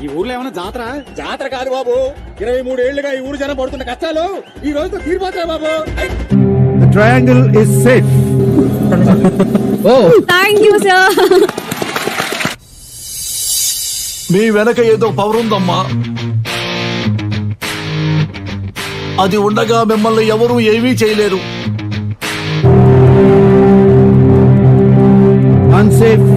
ఈ ఊర్లో ఏమైనా జాతర కాదు బాబు. 23 ఏళ్లుగా ఈ ఊరు జనం పడుతున్న కష్టాలు ఈ రోజుతో తీరిపోతాయి బాబు. The triangle is safe. Oh, thank you, sir. మీ వెనక ఏదో పవర్ ఉందమ్మా. అది ఉండగా మిమ్మల్ని ఎవరూ ఏమీ చేయలేరు. Unsafe.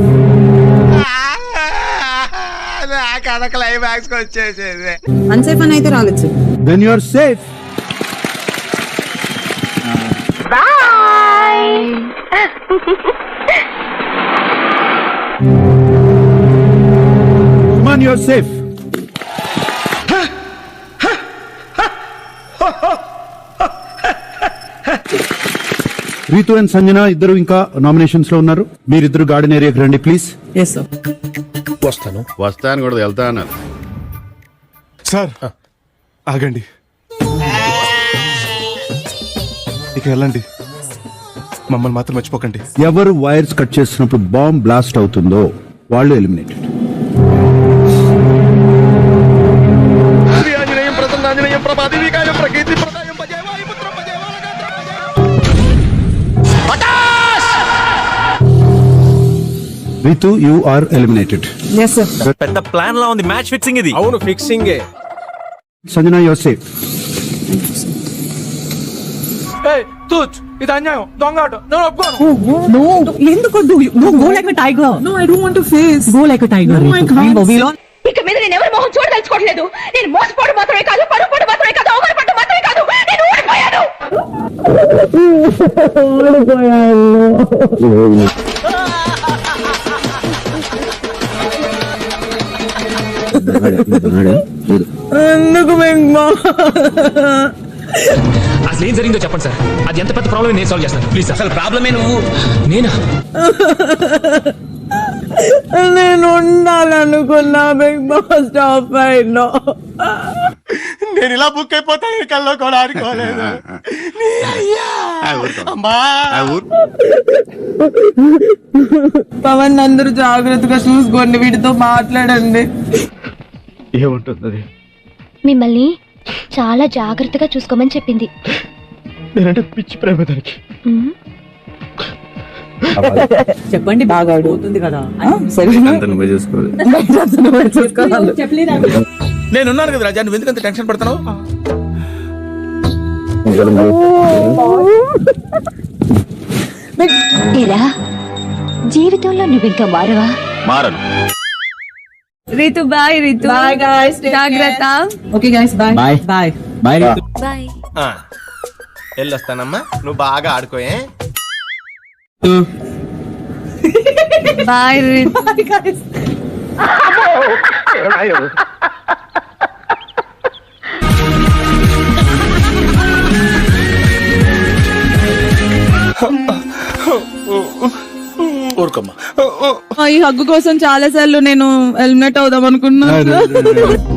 క్లైమాక్స్ వచ్చేసేది. అన్సేఫ్ అని అయితే రాలేదు. Then you are safe. Come on, you are safe. Ritu and Sanjana ఇద్దరు ఇంకా నామినేషన్స్ లో ఉన్నారు. మీరిద్దరు గార్డెన్ ఏరియాకి రండి ప్లీజ్. Yes sir. వస్తాను కూడా వెళ్తా అన్నారు సార్. ఆగండి, ఇక వెళ్ళండి, మమ్మల్ని మాత్రం మర్చిపోకండి. ఎవరు వైర్స్ కట్ చేస్తున్నప్పుడు బాంబ్ బ్లాస్ట్ అవుతుందో వాళ్ళు eliminated. Ritu you are eliminated. Yes sir. పెద్ద ప్లాన్ లా ఉంది. మ్యాచ్ ఫిక్సింగ్ ఇది. అవును, fixing. Sanjana you are safe. ఇది అన్యాయం, దొంగ ఆట. No, ఎందుకు go like a tiger. No, I don't want to face. Go like a tiger. No, I can't. ఇక మీద నేను ఎవరి మొహం చూడదలుచుకోవట్లేదు. నేను మోసపోవడం మాత్రమే కాదు, పరుపుడు మాత్రమే కాదు, అవమానపడడం మాత్రమే కాదు, నేను ఓడిపోయాను. ఎందుకు అసలు ఏం జరిగిందో చెప్పండి సార్. అది ఎంత పెద్ద ప్రాబ్లమ్ నేను సాల్వ్ చేస్తాను ప్లీజ్. అసలు ప్రాబ్లమే నువ్వు నేనా? నేను ఉండాలనుకున్నా బిగ్ బాస్ టాప్ 5 లో. నేను ఇలా బుక్ అయిపోతాను కల్లో కూడా ఆడుకోలేదు. పవన్ అందరూ జాగ్రత్తగా చూసుకోండి, వీటితో మాట్లాడండి. ఏముంటుంది? మిమ్మల్ని చాలా జాగ్రత్తగా చూసుకోమని చెప్పింది. నేనంటే పిచ్చి ప్రేమ దానికి. చెప్పండి, బాగా అడుగుతుంది కదా. నేనున్నాను కదా రాజా, నువ్వు ఎందుకంత టెన్షన్ పడతావు? ఏరా, జీవితంలో నువ్వు ఇంకా మారవా? మారను. Ritu bye. Ritu bye guys, జాగ్రత్త. Okay guys, bye bye bye bye bye. వెళ్ళొస్తానమ్మా, నువ్వు బాగా ఆడుకోయే. బాయ్ రీతు. Bye guys. ఈ హగ్గు కోసం చాలా సార్లు నేను ఎలిమినేట్ అవుదాం అనుకున్నా.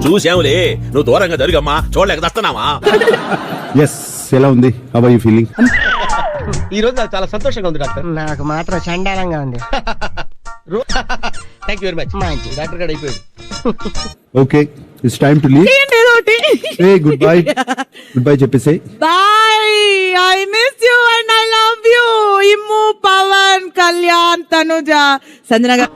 చూసావులే, నువ్వు దూరంగా జరిగమ్మా, చూడలేక దస్తున్నావా? ఎస్, ఎలా ఉంది? How are you feeling? ఈ రోజు నాకు చాలా సంతోషంగా ఉంది డాక్టర్. నాకు మాత్రం చండాలంగా ఉంది. Thank you very much. Doctor గారు అయిపోయాడు. Okay, it's time to leave. A good bye. Good bye చెప్పేసి. Bye. I miss you and I love you. Immu, Pawan, Kalyan, Tanuja, Sanjana గారు.